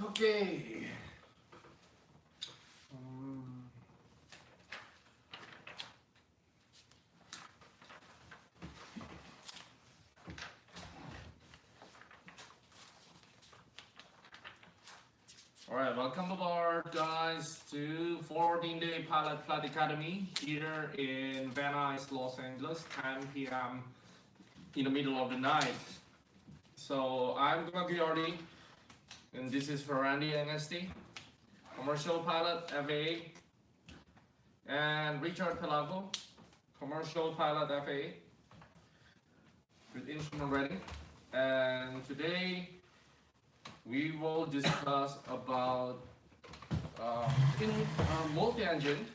Okay. Um, all right, welcome aboard, guys, to 14-day Pilot Flight Academy here in Van Nuys, Los Angeles, 10 p.m. in the middle of the night. So I'm gonna be Artie, and this is for Randy and ST, commercial pilot, FAA, and Richard Pelago, commercial pilot, FAA, with instrument ready. And today we will discuss about in multi-engine.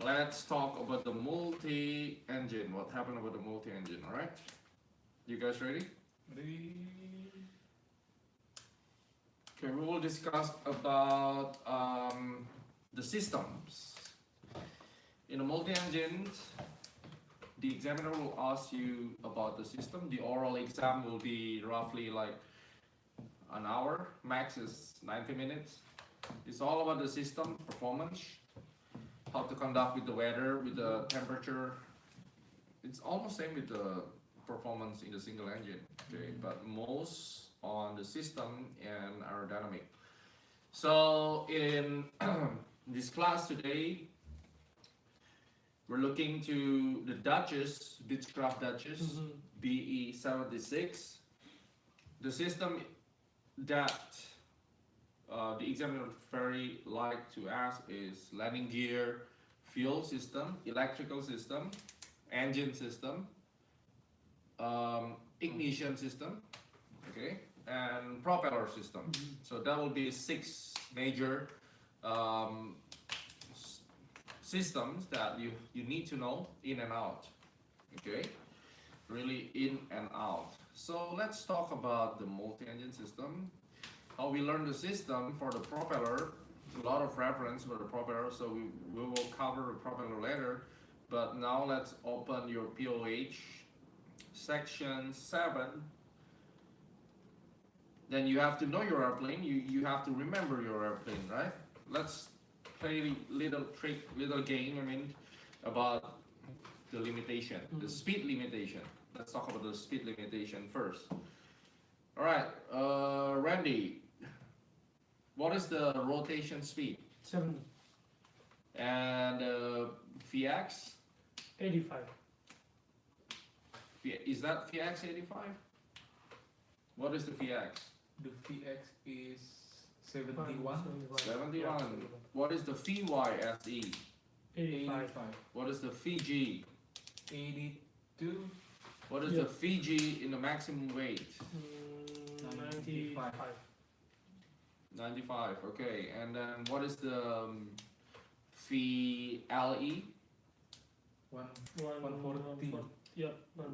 Let's talk about the multi-engine. What happened about the multi-engine? All right, you guys ready? Ready? Okay, we will discuss about the systems. In a multi-engine, the examiner will ask you about the system. The oral exam will be roughly like an hour, max is 90 minutes. It's all about the system, performance, how to conduct with the weather, with the temperature. It's almost same with the performance in the single engine, okay? But most on the system and aerodynamic. So in this class today, we're looking to the Duchess, Beechcraft Duchess, BE76. The system that the examiner very like to ask is landing gear, fuel system, electrical system, engine system, ignition system, okay, and propeller system. So that will be 6 major systems that you need to know in and out, okay, really in and out. So let's talk about the multi-engine system, how we learn the system for the propeller. A lot of reference for the propeller, so we will cover the propeller later, but now let's open your POH section 7. Then you have to know your airplane, you have to remember your airplane, right? Let's play little trick, little game, about the limitation, the speed limitation. Let's talk about the speed limitation first. All right, Randy, what is the rotation speed? 70. And VX? 85. Is that VX 85? What is the VX? The VX is 71. 71. What is the VYSE? 85. What is the VG? 82. What is the VG in the maximum weight? 95. 95, okay. And then what is the VLE? 140. Yeah.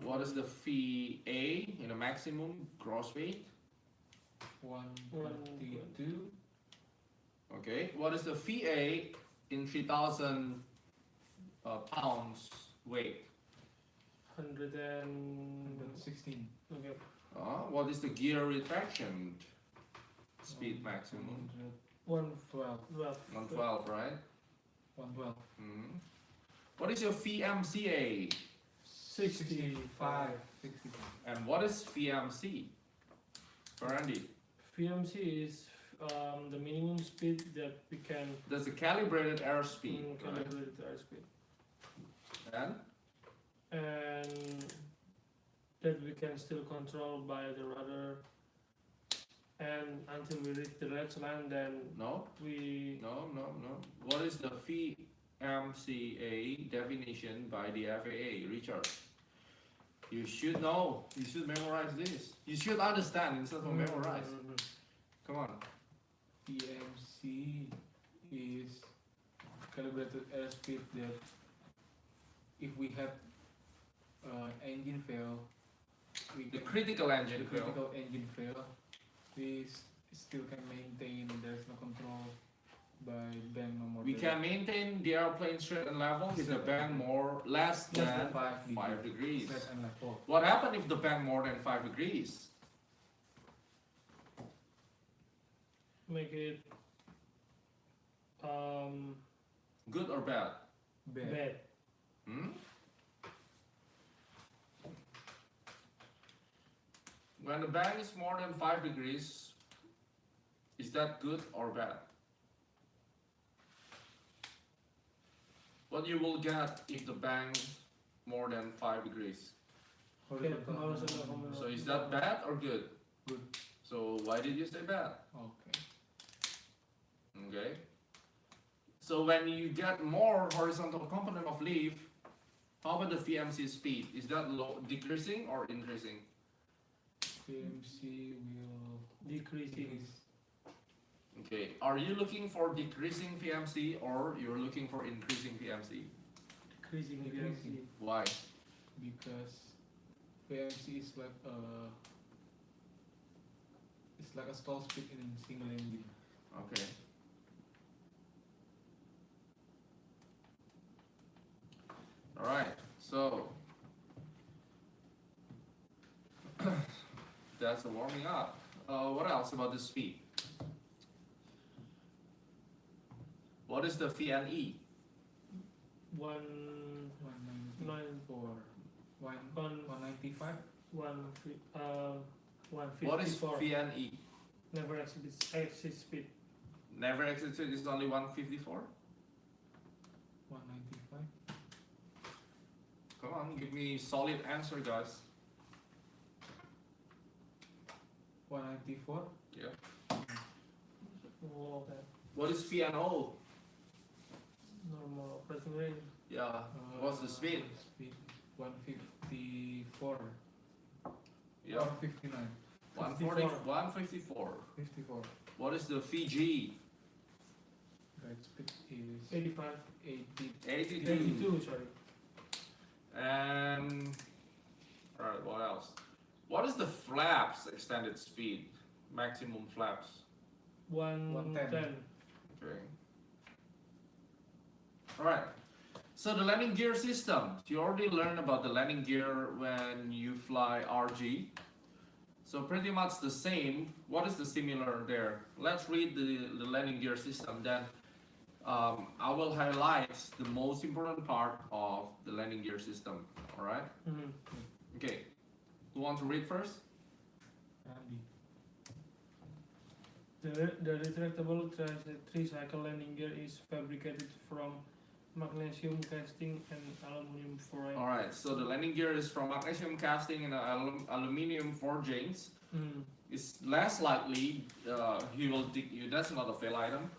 What is the VA in the maximum gross weight? 132. Okay. What is the VA in 3,000 pounds weight? 116. Okay. What is the gear retraction speed maximum? 112. 112, right? 112. What is your VMCA? 65. 65. And what is VMC? Randy? VMC is the minimum speed that we can That's the calibrated airspeed. Right? calibrate our speed. And that we can still control by the rudder, and until we reach the red line, then No. we What is the VMCA definition by the FAA, Richard? You should know. You should memorize this. You should understand instead of memorize. Come on. VMC is calibrated airspeed that if we have engine fail, The critical engine fail. critical engine fail, we still can maintain. There's no control by bang no more. We can maintain the airplane straight and level with the bang less than 5 degrees. Straight and level. What happens if the bang more than 5 degrees? make it Good or bad? bad. Hmm? When the bang is more than 5 degrees, is that good or bad? What you will get if the bang more than 5 degrees? So is that bad or good? Good. So why did you say bad? Okay. Okay. So when you get more horizontal component of leaf, how about the VMC speed? Is that decreasing or increasing? PMC will Decreasing. decrease. Okay. Are you looking for decreasing VMC or you're looking for increasing VMC? Decreasing. Decreasing. Why? Because PMC is like a stall speed in single engine. Okay. All right. So that's a warming up. What else about the speed? What is the VNE? 194. 195. 154. What is VNE? Never exceed speed. Never exceeded is only 154? 195. Come on, give me solid answer, guys. 194. Yeah. Oh, okay. What is VNO? Normal operating range. Yeah. What's the speed? Speed 154. Yeah. Or 59. 140, 154. 54. What is the VG? Guide speed is 85. 80. 82. 82, sorry. And alright, what else? What is the flaps extended speed? Maximum flaps. 110. Okay. Alright. So the landing gear system. You already learned about the landing gear when you fly RG. So pretty much the same. What is the similar there? Let's read the landing gear system. Then I will highlight the most important part of the landing gear system. All right. Okay. Who wants to read first? Andy. The retractable tri-cycle landing gear is fabricated from magnesium casting and aluminum forging. All right. So the landing gear is from magnesium casting and aluminum forgings. It's less likely he will dig you. That's not a fail item.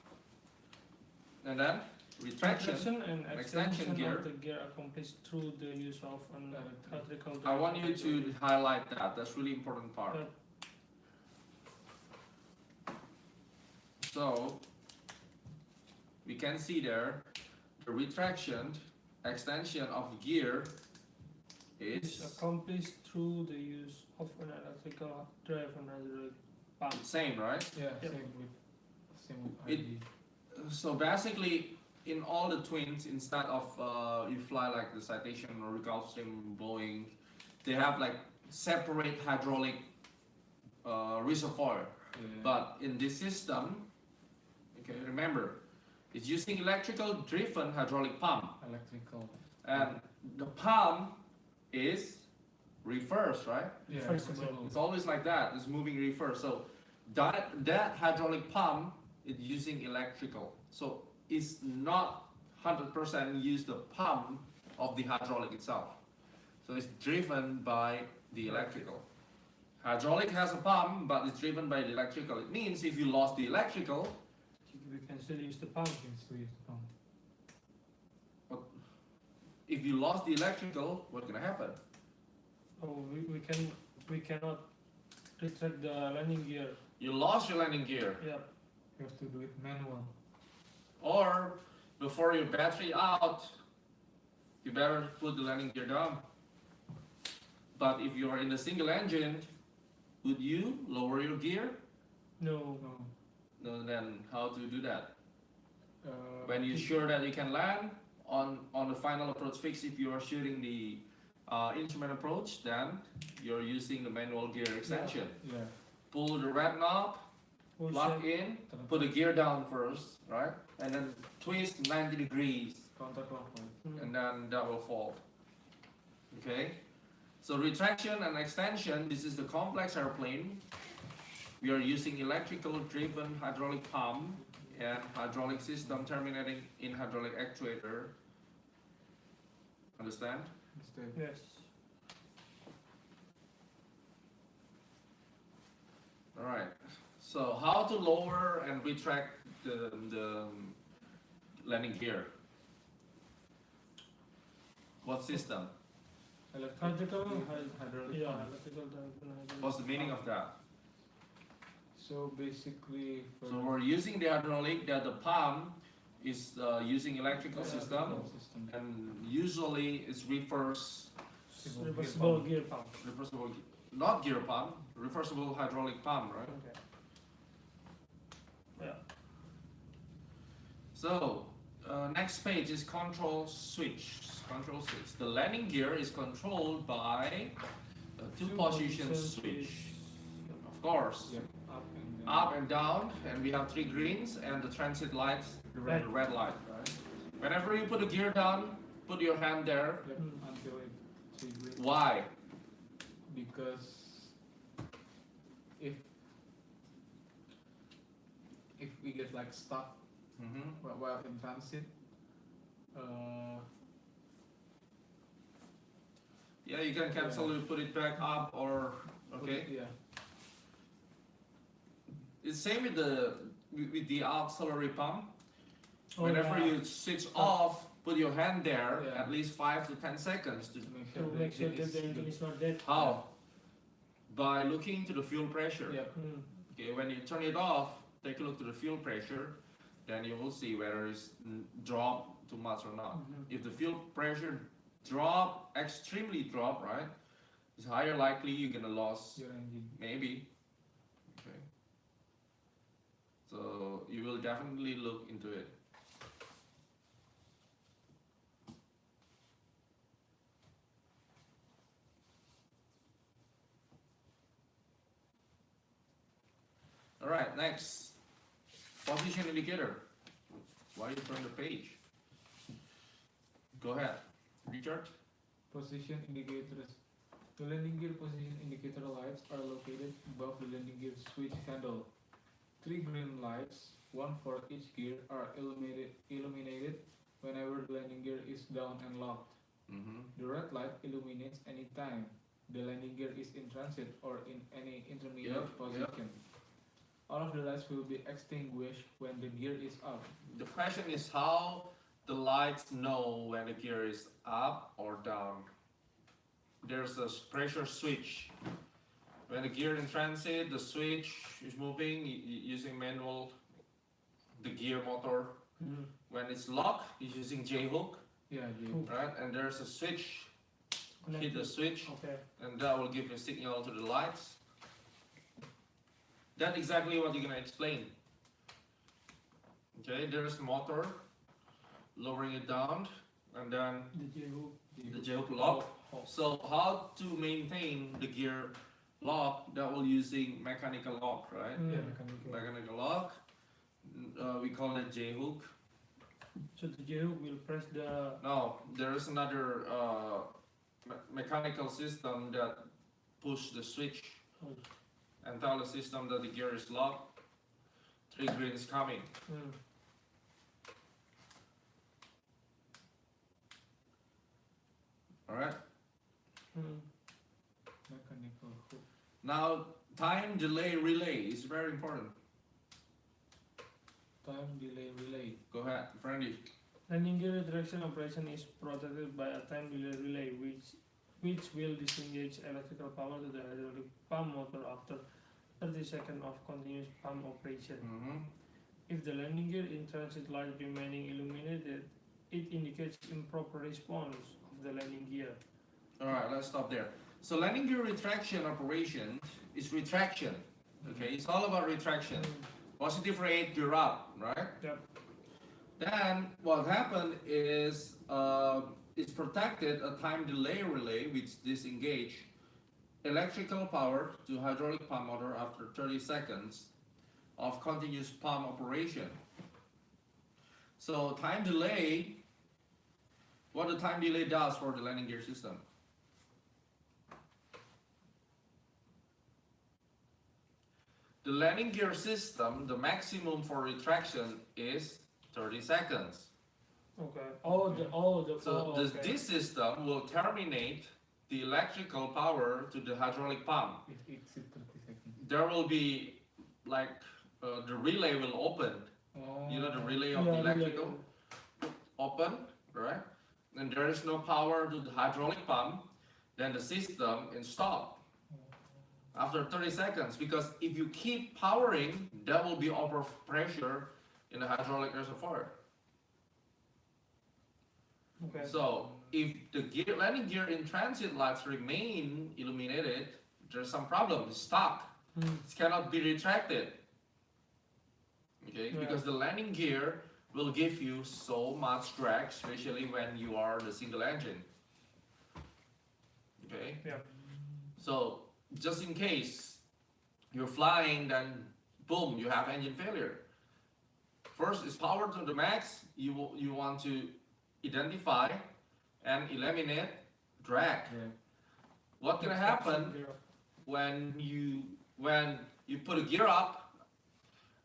And then retraction and extension gear. of the gear accomplished through the use of an electrical. I want you to highlight that. That's really important part. So we can see there the retraction extension of gear is accomplished through the use of an electrical drive and hydraulic pump. same, right? Yeah, Yep. same with It- Andy. So basically, in all the twins, instead of you fly like the Citation or Gulfstream, Boeing, they have like separate hydraulic reservoir. Yeah. But in this system, okay, remember, it's using electrical driven hydraulic pump, Electrical. and the pump is reverse, right? Yeah, Reversible. It's always like that. It's moving reverse. So that hydraulic pump is using electrical. So it's not 100% use the pump of the hydraulic itself. So it's driven by the electrical. Hydraulic has a pump, but it's driven by the electrical. It means if you lost the electrical, We can still use the pump. You can still use the pump. if you lost the electrical, what's gonna happen? Oh, we cannot retract the landing gear. You lost your landing gear, Yeah. You have to do it manual. or before your battery out, you better put the landing gear down. But if you are in a single engine, would you lower your gear? No. No. No, then how to do that? When Uh, you're sure that you can land on the final approach fix, if you are shooting the instrument approach, then you're using the manual gear extension. Yeah. Pull the red knob, plug in, put the gear down first, right? And then twist 90 degrees, Counterclockwise. and then that will fall. Okay? So retraction and extension, this is the complex airplane. We are using electrical driven hydraulic pump and hydraulic system terminating in hydraulic actuator. Understand? Instead. Yes. Alright. So how to lower and retract the landing gear? What system? Hydraulical, Hydraulic yeah, pump. electrical hydraulic. What's the meaning of that? So basically, for So we're using the hydraulic, that the pump is using electrical system, and usually it's Reversible gear pump. reversible, not gear pump, reversible hydraulic pump, right? Okay. Yeah. So next page is control switch. Control switch. The landing gear is controlled by a two-position switch. Of course, Yep, up and down. up and down, and we have three greens and the transit lights, the red light. Right? Whenever you put the gear down, put your hand there. Yep, until it vibrates. Why? Because if we get like stuck while in transit, Yeah, you can cancel it, put it back up, or okay. yeah, It's same with the auxiliary pump. Oh, Whenever yeah. you switch off, put your hand there Yeah. at least 5 to 10 seconds to to make To sure make sure that that the engine is not dead. how? By looking to the fuel pressure. Yep. Okay, when you turn it off, take a look to the fuel pressure, then you will see whether it's dropped too much or not. If the fuel pressure extremely drop, right, it's higher likely you're gonna lose, your engine. maybe. Okay. So you will definitely look into it. All right, next, position indicator. Why you turn the page? Go ahead, Richard. Position indicators. The landing gear position indicator lights are located above the landing gear switch handle. Three green lights, one for each gear, are illuminated whenever the landing gear is down and locked. The red light illuminates any time the landing gear is in transit or in any intermediate Yep, position. All of the lights will be extinguished when the gear is up. The question is how the lights know when the gear is up or down. There's a pressure switch. When the gear in transit, the switch is moving using manual, the gear motor. When it's locked, it's using J-hook, Yeah, right? And there's a switch, hit the switch, Okay. and that will give a signal to the lights. That's exactly what you're gonna explain. Okay, there's the motor, lowering it down, and then the J-hook lock. So how to maintain the gear lock? That will using mechanical lock, right? Yeah, Mechanical lock. We call it J-hook. So the J-hook will press the. No, there is another mechanical system that push the switch and tell the system that the gear is locked. Three greens coming. All right. mechanical hook. Now, time delay relay is very important. Time delay relay. Go ahead, Friendly. Landing gear retraction operation is protected by a time delay relay which will disengage electrical power to the hydraulic pump motor after 30 seconds of continuous pump operation. If the landing gear in transit light remaining illuminated, it indicates improper response of the landing gear. All right, let's stop there. So landing gear retraction operation is retraction. Okay, it's all about retraction. Positive rate, gear up, right? Yep. Then what happened is it's protected a time delay relay which disengage electrical power to hydraulic pump motor after 30 seconds. of continuous pump operation. So time delay, what the time delay does for the landing gear system. The landing gear system, the maximum for retraction is 30 seconds. Okay. So okay. this system will terminate the electrical power to the hydraulic pump. If it exceeds 30 seconds. There will be like the relay will open. Oh. You know the relay of the electrical open, right? And there is no power to the hydraulic pump, then the system is stop after 30 seconds, because if you keep powering, there will be overpressure in the hydraulic reservoir. Okay. So if the landing gear in transit lights remain illuminated, there's some problem, it's stuck. It cannot be retracted. Okay, Yeah. because the landing gear will give you so much drag, especially when you are the single engine. Okay. Yeah. So just in case you're flying, then boom, you have engine failure. First is power to the max. You want to identify and eliminate drag. Yeah. What can happen when you put a gear up?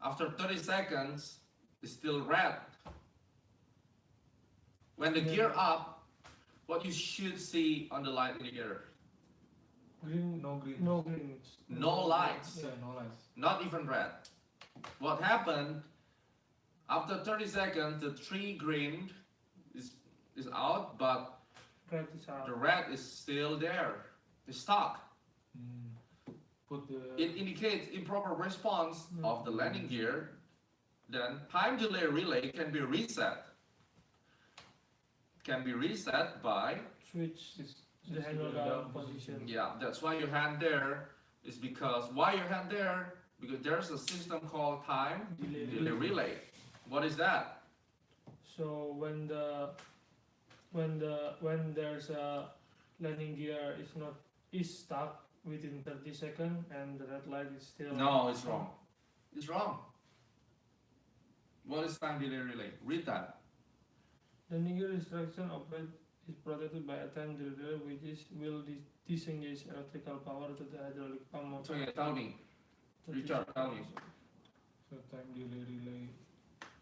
After 30 seconds, it's still red. When the gear up, what you should see on the light indicator? Green. No green. No green. No lights. Yeah, no lights. Not even red. What happened? After 30 seconds, the 3 green is out, but Red is out. the red is still there. It's stuck. Put the. It indicates improper response of the landing gear. Then time delay relay can be reset. Can be reset by, Switch the handle down position. yeah, that's why your hand there is because, why your hand there? Because there's a system called time delay relay. What is that? So when there's a landing gear is stuck within 30 seconds and the red light is still. No, it's wrong. It's wrong. What is time delay relay? Read that. Landing gear retraction is protected by a time delay which will disengage electrical power to the hydraulic pump motor. So yeah, tell me. 30 Richard, tell me. seconds. So time delay relay.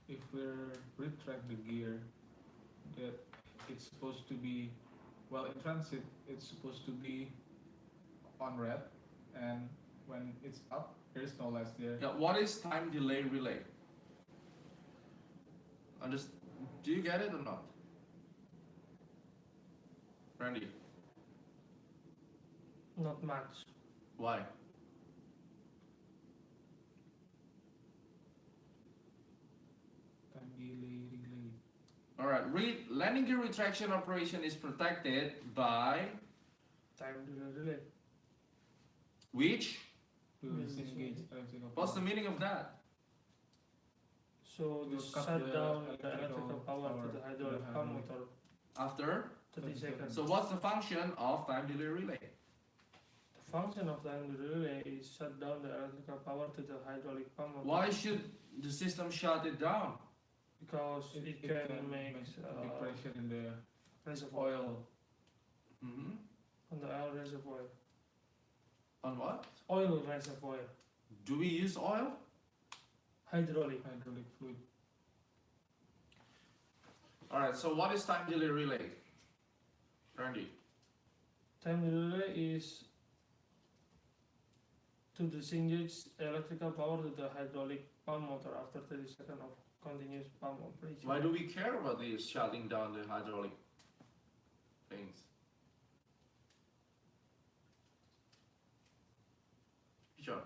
If we're retract the gear, that it's supposed to be, well, in transit it's supposed to be on red, and when it's up, there is no lights there. Yeah, what is time delay relay? Do you get it or not? Randy, Not much. why? Time delay relay. Alright, landing gear retraction operation is protected by Time delay relay. which? To Will disengage disengage. electrical What's the power. meaning of that? So Will this cut shut the down the electrical electrical power to power the to hydraulic the pump hydraulic. motor. After? 30 seconds. So what's the function of time delay relay? The function of the time delay relay is shut down the electrical power to the hydraulic pump motor. Why should the system shut it down? Because it can make big pressure in the reservoir oil. Hmm. on the oil reservoir. On what? Oil reservoir. Do we use oil? Hydraulic. Hydraulic fluid. Alright, so what is time delay relay? Randy. Time delay is to disengage electrical power to the hydraulic pump motor after 30 seconds of continuous pump operation. Why do we care about this shutting down the hydraulic things? Sure.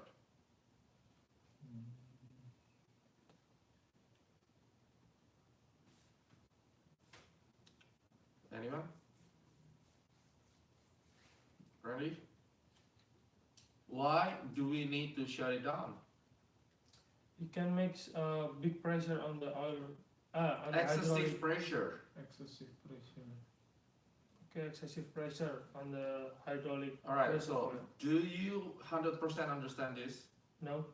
Anyone? Ready? Why do we need to shut it down? It can make big pressure on the oil, on the Excessive hydraulic. pressure. Excessive pressure. Okay, excessive pressure on the hydraulic Alright, reservoir. so do you 100% understand this? No.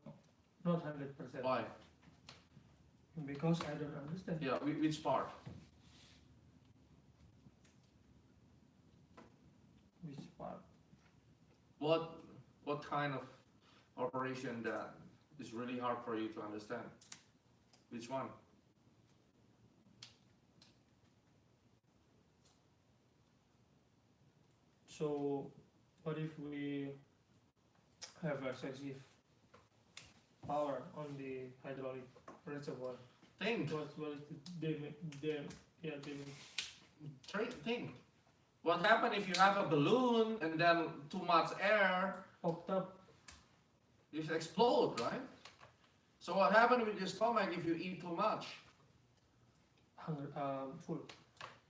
not 100%. Why? Because I don't understand. Yeah, which part? Which part? What kind of operation that is really hard for you to understand? Which one? So, what if we have excessive power on the hydraulic reservoir? Think. What is Think. What happens if you have a balloon and then too much air, popped up? it explode, right? So what happens with your stomach if you eat too much? Full.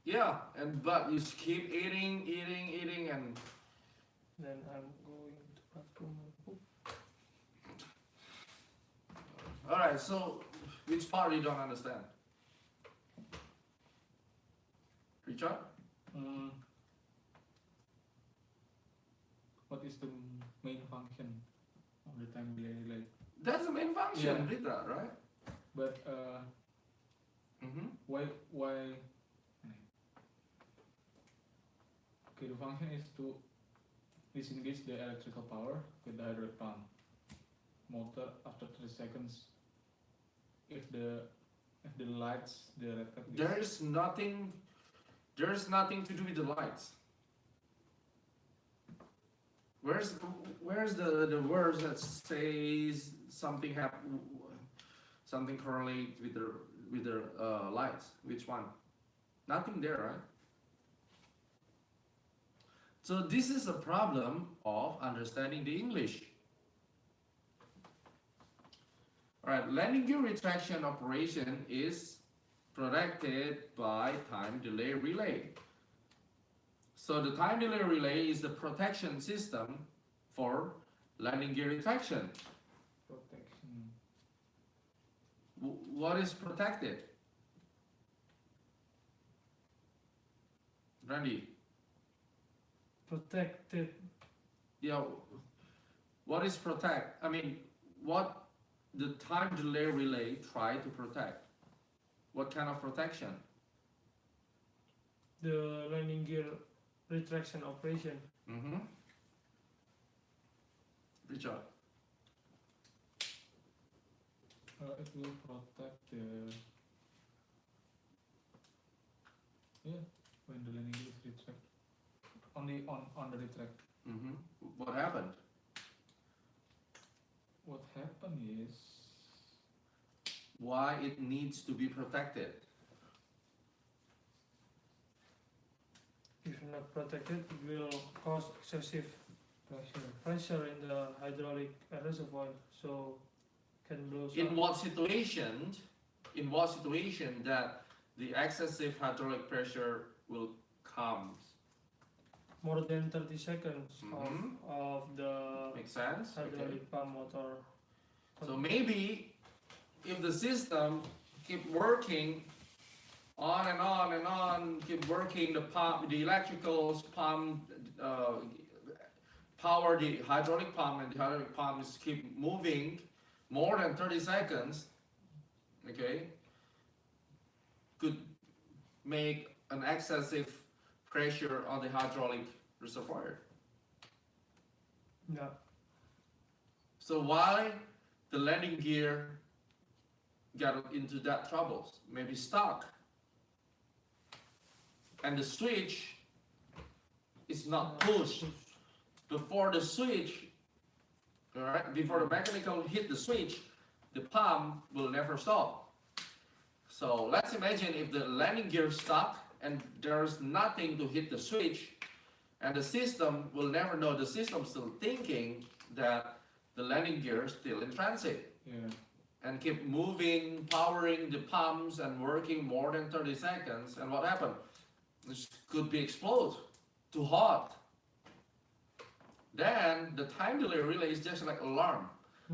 Yeah, but you keep eating, and Then I'm going to bathroom and poop. all right. So which part you don't understand? Richard? What is the main function of the time delay relay? That's the main function, Yeah. Rita, right? But why? Okay, the function is to disengage the electrical power with the hydraulic pump motor after 30 seconds. If the lights, the red light is- There is nothing to do with the lights. Where's the words that says something correlate with the lights? Which one? Nothing there, right? So this is a problem of understanding the English. All right, landing gear retraction operation is protected by time delay relay. So the time delay relay is the protection system for landing gear retraction. protection. What is protected? Randy? Protected. Yeah, what is protect? I mean, what the time delay relay try to protect? What kind of protection? The landing gear retraction operation. Richard? It will protect the when the landing gear is retract. Only on the retract. What happened? What happened is Why it needs to be protected? If not protected, it will cause excessive pressure. pressure in the hydraulic reservoir, so can blow In up. what situation? In what situation that the excessive hydraulic pressure will come? More than 30 seconds of the Makes sense? hydraulic pump motor. So maybe if the system keep working on and on and on, keep working the pump, the electricals pump, power the hydraulic pump, and the hydraulic pump is keep moving more than 30 seconds, okay, could make an excessive pressure on the hydraulic reservoir. Yeah. So why the landing gear got into that troubles? Maybe stuck, and the switch is not pushed. Before the switch, all right, before the mechanical hit the switch, the pump will never stop. So let's imagine if the landing gear stuck and there's nothing to hit the switch, and the system will never know. The system's still thinking that the landing gear is still in transit. Yeah. And keep moving, powering the pumps and working more than 30 seconds. And what happened? This could be explode, too hot. Then the time delay relay is just like alarm.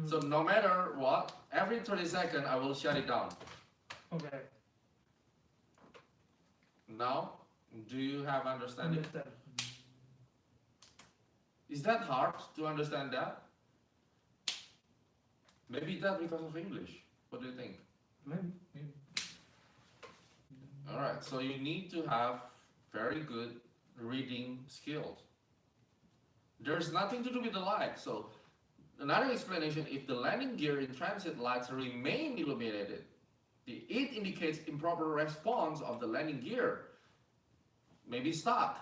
So no matter what, every 30 seconds I will shut it down. Okay. Now, do you have understanding? Understand. Is that hard to understand that? Maybe that because of English. What do you think? Maybe. Alright, so you need to have very good reading skills. There's nothing to do with the light. So another explanation, if the landing gear in transit lights remain illuminated, it indicates improper response of the landing gear. Maybe stuck.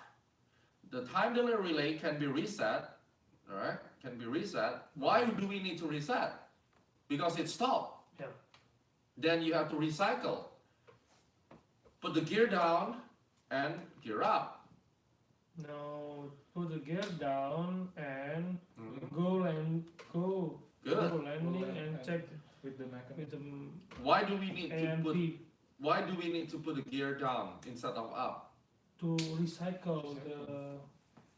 The time delay relay can be reset. Alright, can be reset. Why do we need to reset? Because it stopped. Yeah. Then you have to recycle. Put the gear down and gear up. Now put the gear down and Mhm. go Good. landing and check with the mechanism. with the Why do we need A to and put? B Why do we need to put the gear down instead of up? to recycle the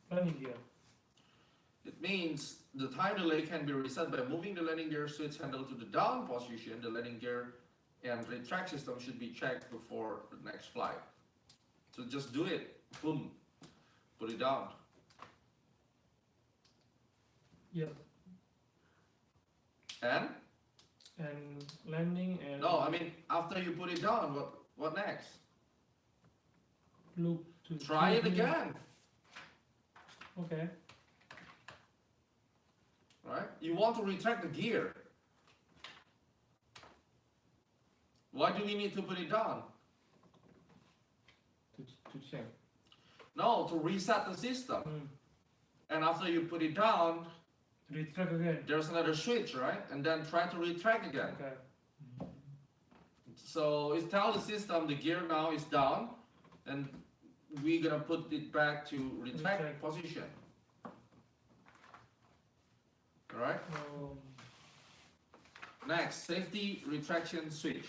landing gear. It means the time delay can be reset by moving the landing gear switch handle to the down position. The landing gear and retract system should be checked before the next flight. So just do it. Boom. Put it down. Yeah. And Landing and no, I mean after you put it down, what next? look to Try it again. Okay. Right? You want to retract the gear. Why do we need to put it down? To check. No, to reset the system. Mm. And after you put it down, Retract again. there's another switch, right? And then try to retract again. Okay. So it tells the system the gear now is down, and we're gonna put it back to retract Retract. position. Alright? Next, safety retraction switch.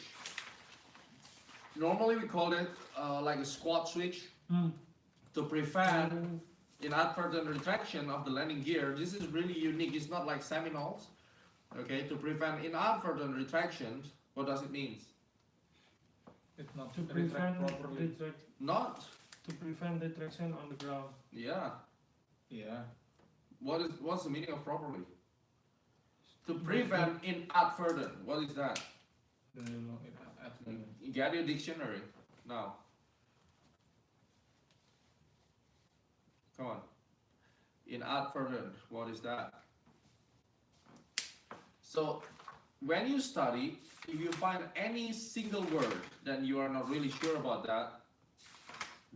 Normally we call it like a squat switch to prevent inadvertent retraction of the landing gear. This is really unique. It's not like Seminoles. Okay, to prevent inadvertent retractions. What does it mean? It's not To retract prevent properly. Not. to prevent retraction on the ground. Yeah. Yeah. What's the meaning of properly? To prevent inadvertent. What is that? No, absolutely. Get your dictionary now. Come on. Inadvertent. What is that? So when you study, if you find any single word that you are not really sure about that,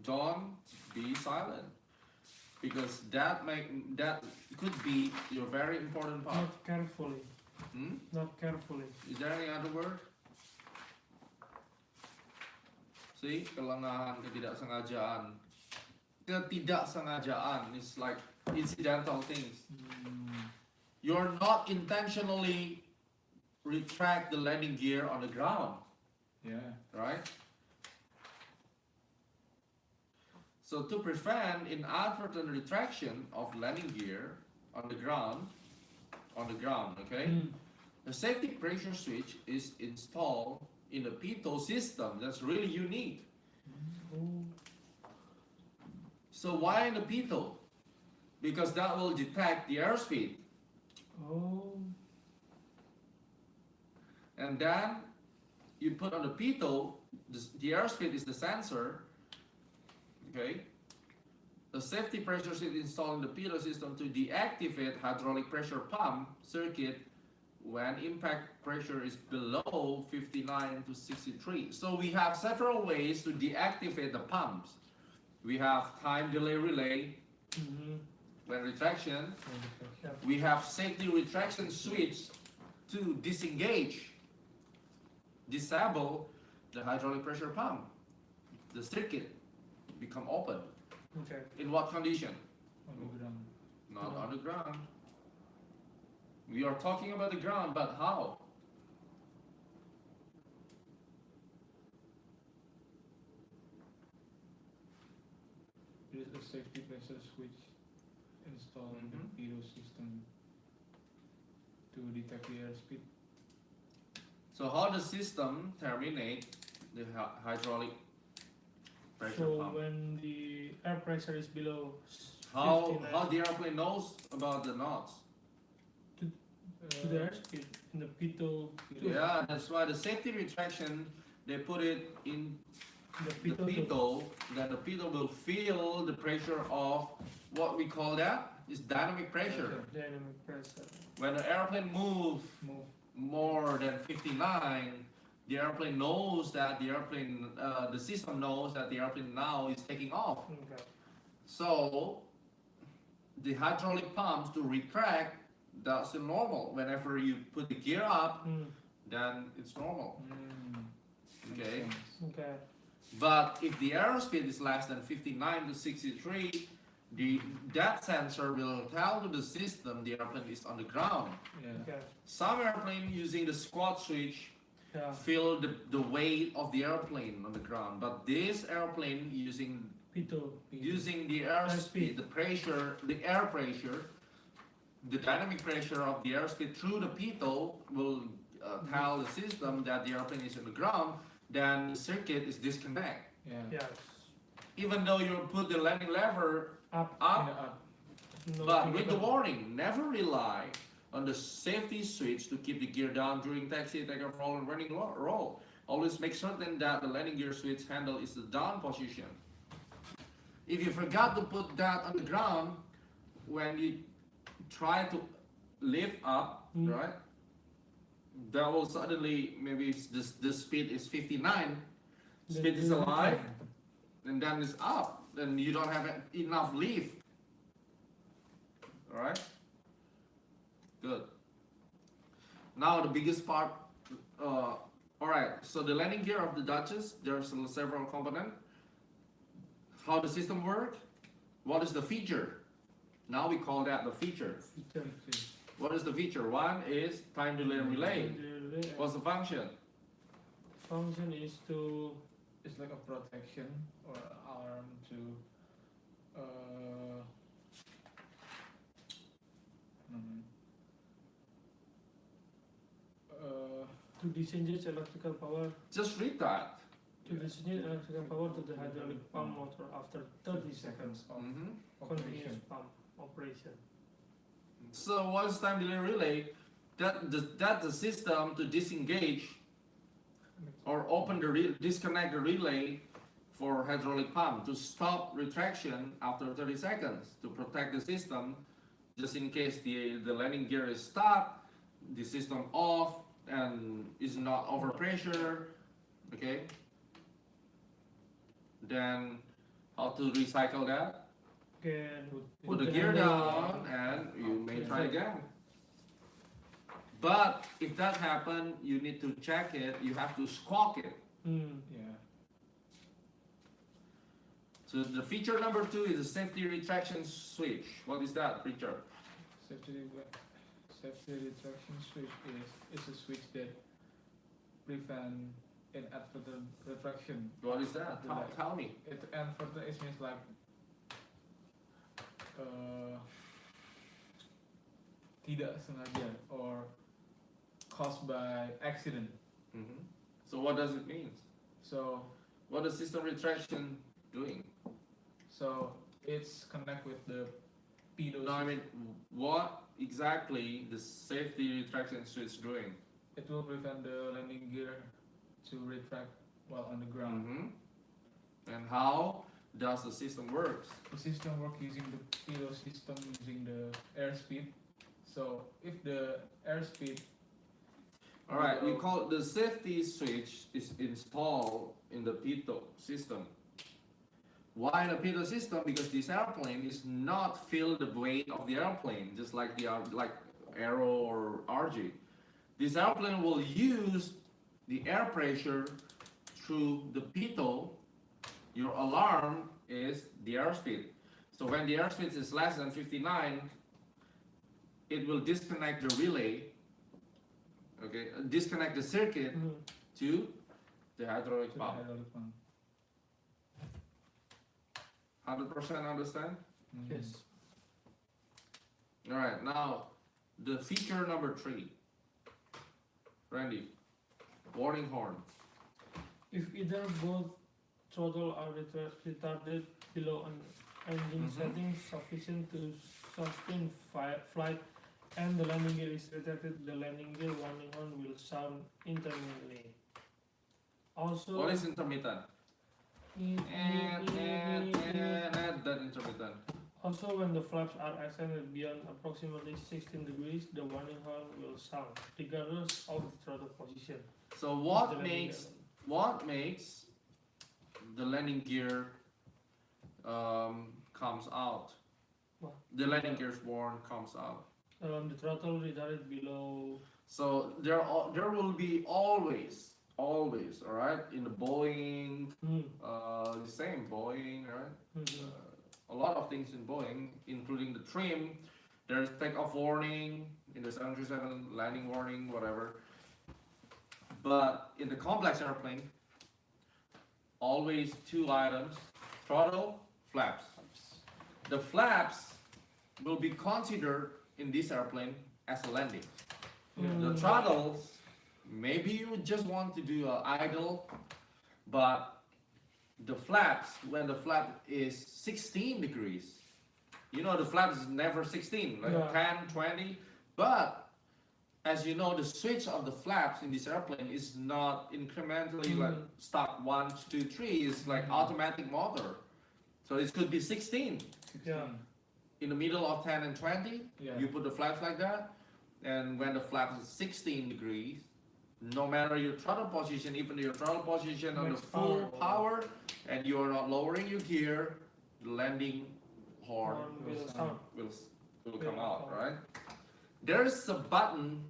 don't be silent, because that could be your very important part. Not carefully. Hmm? Not carefully. Is there any other word? See, kelengahan, ketidaksengajaan. Ketidaksengajaan is like incidental things. You're not intentionally retract the landing gear on the ground, Yeah. right? So to prevent inadvertent retraction of landing gear on the ground, okay? The safety pressure switch is installed in the pitot system. That's really unique. So why in the pitot? Because that will detect the airspeed. Oh. And then you put on the pitot, the airspeed is the sensor. Okay. The safety pressure switch installed in the pitot system to deactivate hydraulic pressure pump circuit when impact pressure is below 59 to 63. So we have several ways to deactivate the pumps. We have time delay relay when retraction. We have safety retraction switch to disable the hydraulic pressure pump. The circuit become open. Okay. In what condition? On the ground. Not on the ground. We are talking about the ground, but how? There is a safety pressure switch installed in the pitot system to detect the airspeed. So how the system terminate the hydraulic pressure So pump? when the air pressure is below How 59, the airplane knows about the knots? to the airspeed in the pitot. Yeah, that's why the safety retraction they put it in The the pitot. pitot, that the pitot will feel the pressure of what we call that is dynamic pressure. Dynamic pressure. When the airplane moves Move. more than 59, the airplane knows that the system knows that the airplane now is taking off. Okay. So the hydraulic pumps to retract, that's normal. Whenever you put the gear up, then it's normal. Okay. Makes sense. Okay. But if the airspeed is less than 59 to 63, that sensor will tell to the system the airplane is on the ground. Yeah. Okay. Some airplane using the squat switch Yeah. feel the weight of the airplane on the ground, but this airplane using Pitot. the airspeed, the air pressure, the dynamic pressure of the airspeed through the pitot will tell the system that the airplane is on the ground. Then the circuit is disconnected. Yeah. Yes. Even though you put the landing lever Up. In the up, up. No but with the signal. warning, never rely on the safety switch to keep the gear down during taxi, takeoff, roll, and running roll. Always make certain that the landing gear switch handle is the down position. If you forgot to put that on the ground, when you try to lift up, right, that will suddenly, maybe the speed is 59, speed is alive, and then it's up, then you don't have enough lift. Alright? Good. Now the biggest part, alright, so the landing gear of the Duchess, there's several components. How the system works, what is the feature? Now we call that the feature. Feature. What is the feature? One is time delay relay. What's the function? Function is to It's like a protection or arm to to disengage electrical power Just read that. to disengage electrical power to the hydraulic pump motor after 30 seconds of Mhm. continuous pump operation. So what is time delay relay? That the system to disengage or open disconnect the relay for hydraulic pump to stop retraction after 30 seconds to protect the system, just in case the landing gear is stopped, the system off and is not over pressure. Okay. Then how to recycle that? Can Put the gear down and you may try again. But if that happens, you need to check it, you have to squawk it. Yeah. So the feature number 2 is the safety retraction switch. What is that, Richard? Safety retraction switch is a switch that prevent inadvertent retraction. What is that? Tell me. Inadvertent it means like tidak sengaja or caused by accident. Mhm. So what does it mean? So What is system retraction doing? it's connect with the pedo. No, I mean, what exactly the safety retraction switch doing? It will prevent the landing gear to retract while on the ground. Mhm. And how does the system works? The system work using the pedo system using the airspeed. So if the airspeed All right, we call the safety switch is installed in the pitot system. Why in the pitot system? Because this airplane is not feel the weight of the airplane, just like like Aero or RG. This airplane will use the air pressure through the pitot. Your alarm is the airspeed. So when the airspeed is less than 59, it will disconnect the relay. Okay, disconnect the circuit to the hydraulic to the pump. hydraulic pump. 100% understand? Yes. All right, now the feature number 3. Randy, warning horn. If either both throttle are retarded below an engine setting sufficient to sustain flight and the landing gear is retracted, the landing gear warning horn will sound intermittently. Also, What is intermittent? That intermittent. also, when the flaps are extended beyond approximately 16 degrees, the warning horn will sound, regardless of the throttle position. So of the what landing makes gear. what makes the landing gear comes out? What? The landing gear's warn comes out. The throttle retarded below. So there will be always, all right, in the Boeing, the same Boeing, right? A lot of things in Boeing, including the trim. There's takeoff warning in the 737, landing warning, whatever. But in the complex airplane, always two items: throttle, flaps. The flaps will be considered in this airplane as a landing. The throttles, maybe you just want to do an idle, but the flaps, when the flap is 16 degrees, you know the flap is never 16, like Yeah. 10, 20, but as you know, the switch of the flaps in this airplane is not incrementally like start 1, 2, 3, it's like automatic motor. So it could be 16. 16. Yeah. In the middle of 10 and 20, Yeah. you put the flaps like that, and when the flap is 16 degrees, no matter your throttle position, even your throttle position on the Max full power. power, and you are not lowering your gear, the landing horn Will sound. will come out, right? There's a button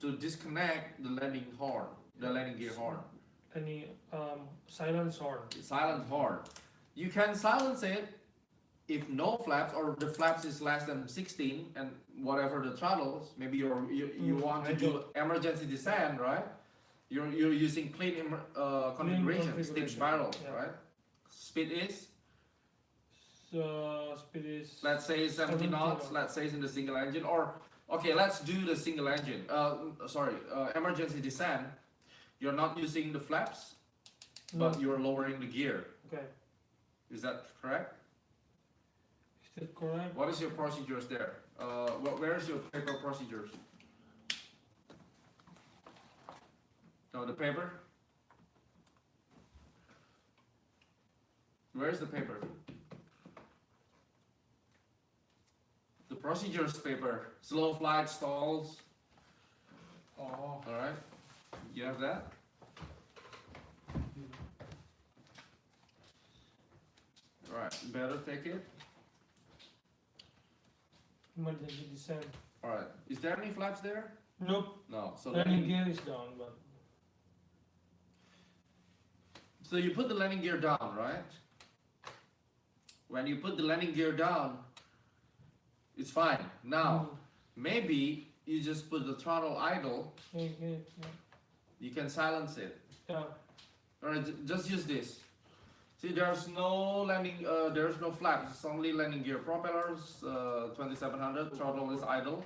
to disconnect the landing horn, the landing gear horn. Any silence horn. Silent horn. You can silence it if no flaps or the flaps is less than 16 and whatever the throttles, maybe you want to do emergency descent, right? You're using clean configuration, steep spiral, yeah. right? Speed is, So speed is. let's say 70 knots, let's say it's in the single engine, or okay, let's do the single engine. Emergency descent. You're not using the flaps, but you're lowering the gear. Okay. Is that correct? Is that correct? What is your procedures there? Where is your paper procedures? No, the paper? Where is the paper? The procedures paper. Slow flight, stalls. Oh. Alright. You have that? Alright, better take it. Emergency descent. Alright. Is there any flaps there? Nope. No. So Landing gear is down, but. So you put the landing gear down, right? When you put the landing gear down, it's fine. Now, maybe you just put the throttle idle, you can silence it. Yeah. Alright, just use this. See, there's no landing, there's no flaps, it's only landing gear. Propellers, 2700, throttle is idle.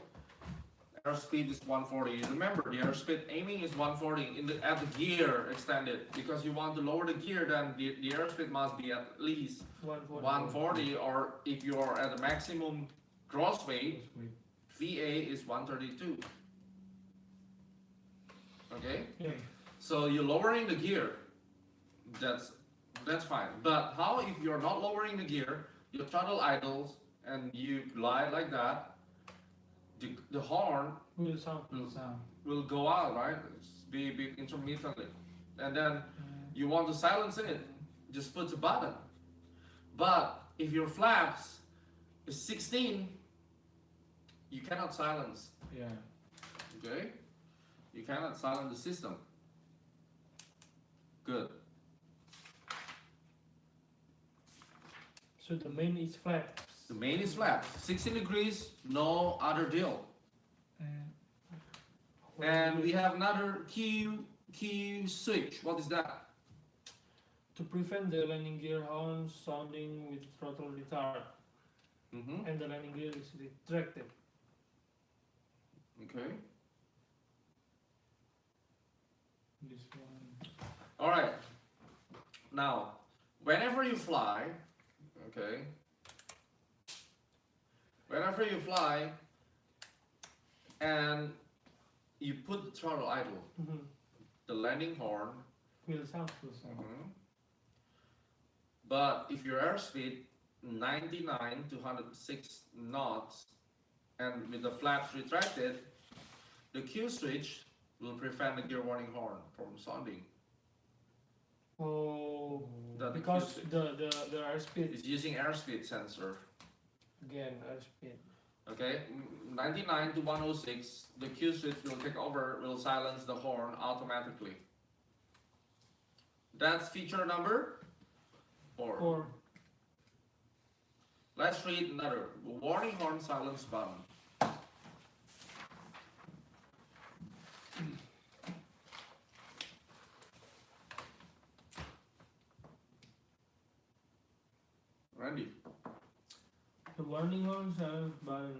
Airspeed is 140. Remember, the airspeed aiming is 140 at the gear extended, because you want to lower the gear, then the airspeed must be at least 140, or if you are at the maximum gross weight, VA is 132. Okay? Yeah. So you're lowering the gear. That's fine. But how if you're not lowering the gear, your throttle idles and you glide like that, the horn Will sound. will go out, right? Be intermittently. And then you want to silence it, just put a button. But if your flaps is 16, you cannot silence. Yeah. Okay? You cannot silence the system. Good. So the main is flat. The main is flaps. 16 degrees, no other deal. And we have another key switch. What is that? To prevent the landing gear horn sounding with throttle retard, and the landing gear is retracted. Okay. This one. All right. Now, whenever you fly, okay. Whenever you fly, and you put the throttle idle, the landing horn Will sound. mhm. But if your airspeed 99 to 106 knots and with the flaps retracted, the Q switch will prevent the gear warning horn from sounding. Oh, That because Q switch the airspeed is using airspeed sensor. again airspeed. Okay, 99 to 106, the Q switch will take over, will silence the horn automatically. That's feature number 4. Or Let's read another warning horn silence button. Randy. the warning horn silence button,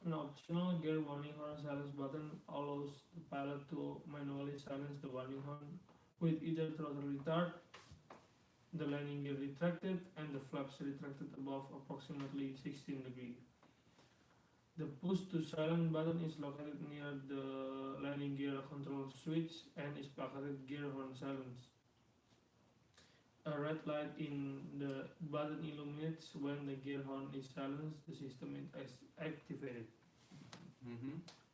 an optional gear warning horn silence button allows the pilot to manually silence the warning horn with either throttle retard, the landing gear retracted, and the flaps retracted above approximately 16 degrees. The push to silent button is located near the landing gear control switch and is placarded gear horn silence. A red light in the button illuminates when the gear horn is silenced, the system is activated.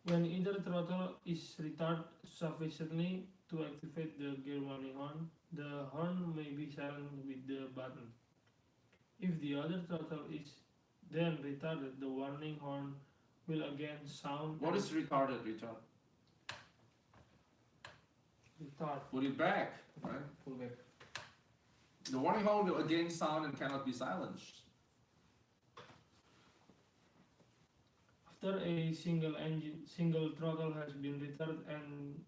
When either throttle is retarded sufficiently to activate the gear warning horn, the horn may be silenced with the button. If the other throttle is then retarded, the warning horn will again sound. What is retarded return? retard? Put it back, right? Pull back. The warning horn will again sound and cannot be silenced. After a single throttle has been retarded and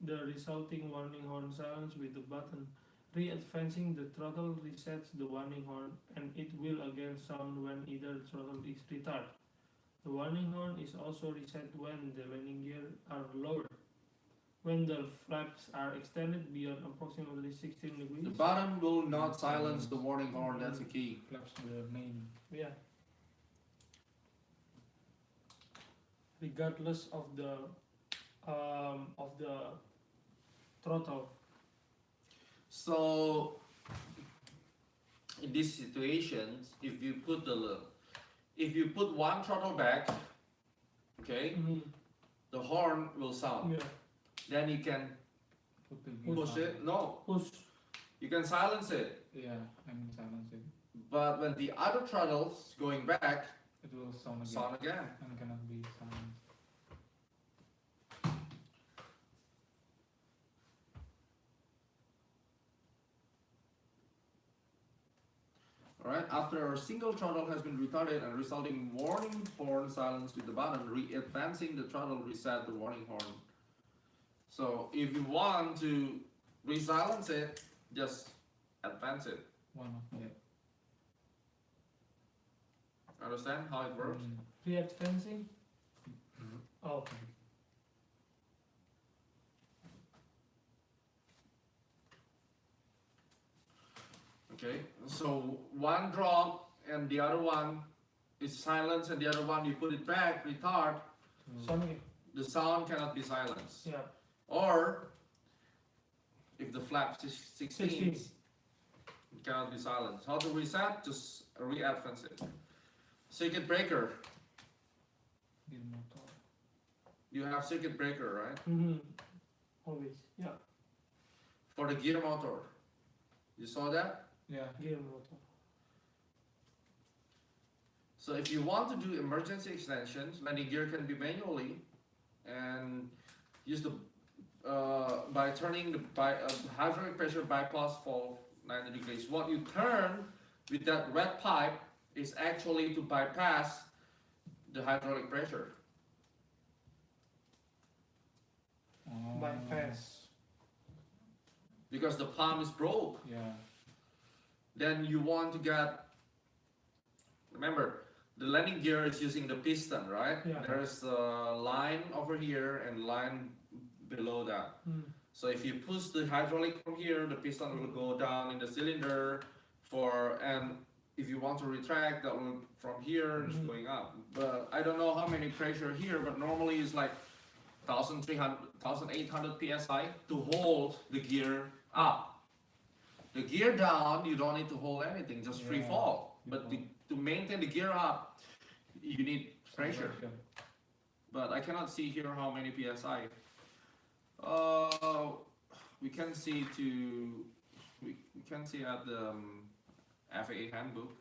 the resulting warning horn silenced with the button, re-advancing the throttle resets the warning horn and it will again sound when either throttle is retarded. The warning horn is also reset when the landing gear are lowered. When the flaps are extended beyond approximately 16 degrees. The button will not silence the warning horn, that's the key. Flaps the main. Yeah. Regardless of the throttle. So in these situations, if you put one throttle back, okay, the horn will sound. Yeah. Then you can Put the gear push down. it. No, Push. you can silence it. Yeah, I mean silence it. But when the other throttle's going back, It will sound again. sound again. And cannot be silenced. Alright, after a single throttle has been retarded and resulting warning horn silence with the button, re-advancing the throttle reset the warning horn. So if you want to re-silence it, just advance it. One of that. Understand how it works? Re-advancing? Oh. Okay, so one drop and the other one is silenced and the other one you put it back, retard, Sonic. the sound cannot be silenced. Yeah. Or if the flap is 16, 16. it cannot be silenced. How to reset? Just re-advance it. Circuit breaker. Gear motor. You have circuit breaker, right? Always. Yeah. For the gear motor. You saw that? Yeah. Gear motor. So if you want to do emergency extensions, landing gear can be manually and use the by turning the hydraulic pressure bypass valve 90 degrees. What you turn with that red pipe is actually to bypass the hydraulic pressure. Bypass. Because the pump is broke. Yeah. Then you want to get, remember, the landing gear is using the piston, right? Yeah. There's a line over here and line below that. So if you push the hydraulic from here, the piston will go down in the cylinder and if you want to retract, that will from here it's Mhm. going up. But I don't know how many pressure here, but normally it's like 1300, 1800 psi to hold the gear up. The gear down, you don't need to hold anything, just free Yeah, fall. free But fall. to maintain the gear up, you need pressure. Compression. But I cannot see here how many psi. We can see we can see at the FAA handbook.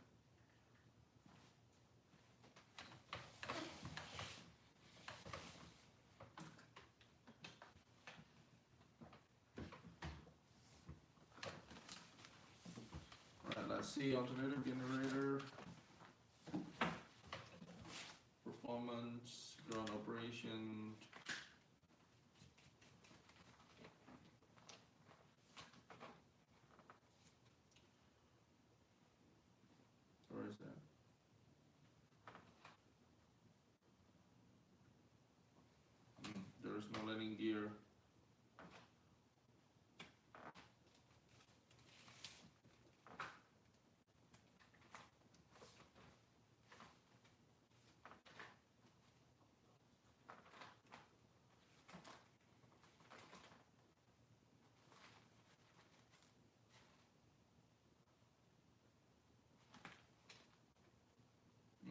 Alright, let's see alternative generator, performance, ground operation. Where is that? There is no landing gear.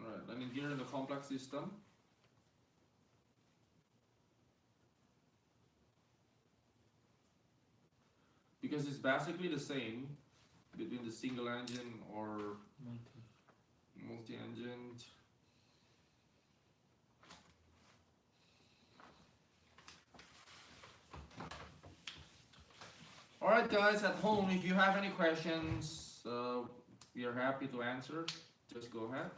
Alright, landing gear in the complex system. Because it's basically the same between the single engine or multi-engine. Alright guys, at home, if you have any questions, we are happy to answer. Just go ahead.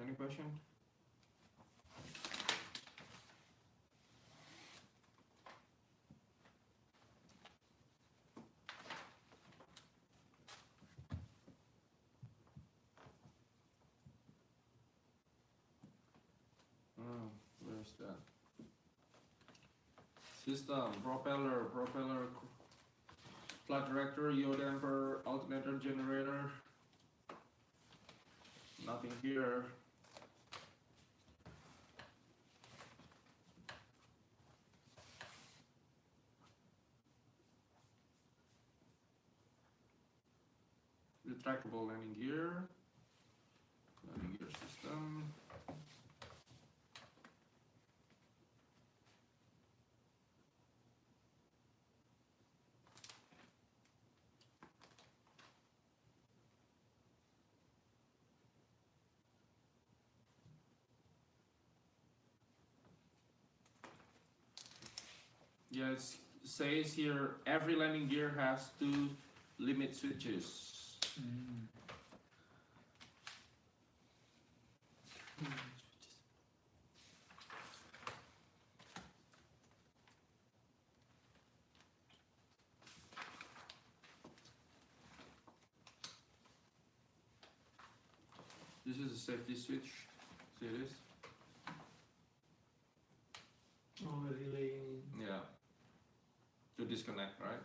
Any question? Where's that? System, propeller, flight director, yaw damper, alternator generator. Nothing here. Retractable landing gear system. Yeah, it says here every landing gear has 2 limit switches. This is a safety switch. See this? Oh, relay. Yeah. To disconnect, right?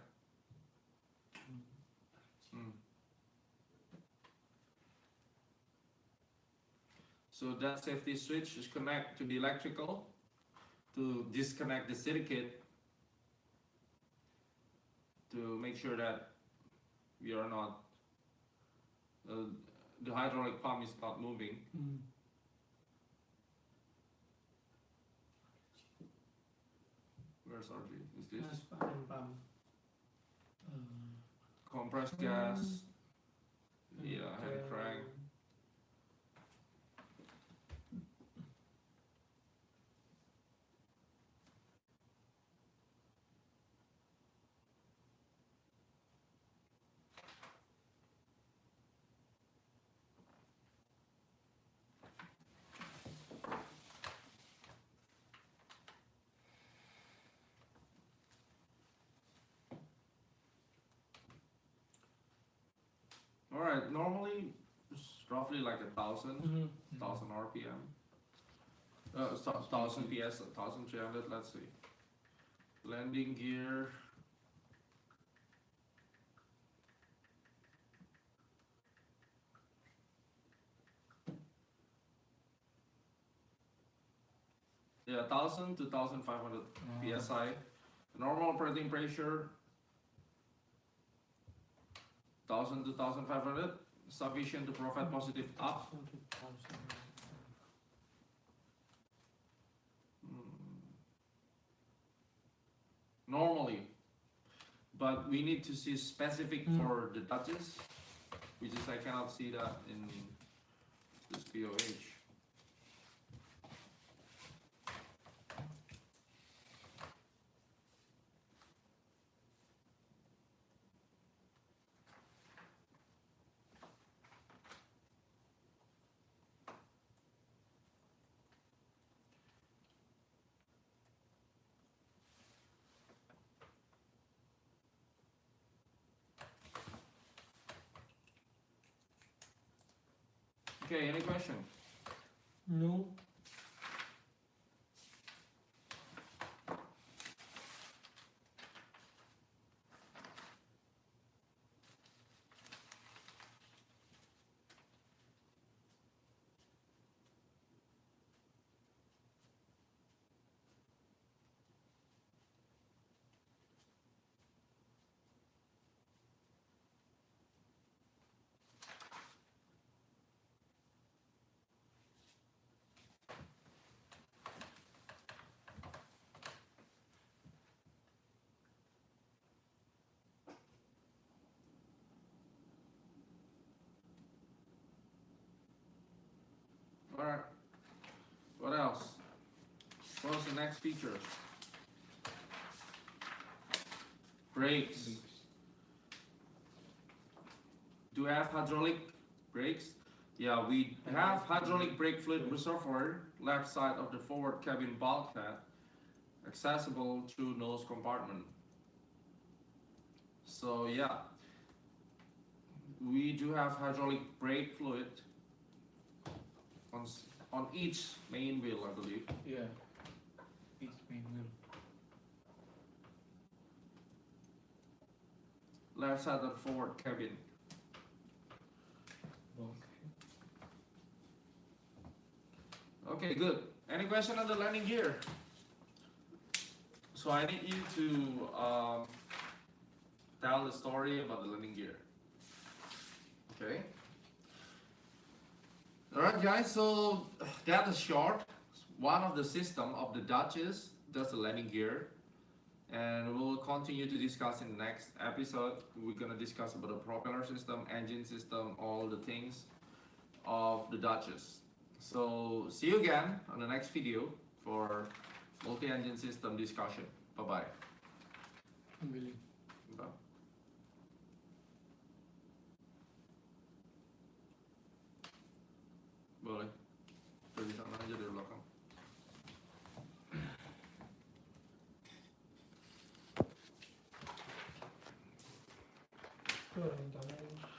So that safety switch is connect to the electrical to disconnect the circuit to make sure that we are not the hydraulic pump is not moving. Where's RG? Is this Gas and pump. compressed gas? Yeah, hand crank. Alright, normally it's roughly like 1,000 RPM. 1,000 PS, 1,300. Let's see. Landing gear. Yeah, 1,000 to 1,500 psi. Normal operating pressure 1,000 to 1,500, sufficient to provide positive up. Normally, but we need to see specific for the Dutches, which is I cannot see that in this POH. Okay, any question? No. Alright. What else? What's the next feature? Brakes. Do we have hydraulic brakes? Yeah, we have hydraulic brake fluid reservoir left side of the forward cabin bulkhead, accessible through nose compartment. So yeah, we do have hydraulic brake fluid on each main wheel, I believe. Yeah. Each main wheel. Left side of the forward cabin. Okay, good. Any question on the landing gear? So I need you to tell the story about the landing gear. Okay. Alright guys, so that is short. One of the system of the Dutches does the landing gear. And we'll continue to discuss in the next episode. We're gonna discuss about the propeller system, engine system, all the things of the Dutches. So see you again on the next video for multi-engine system discussion. Bye-bye. Bye. Boleh. Dari sana aja dari belakang. Tuh, yang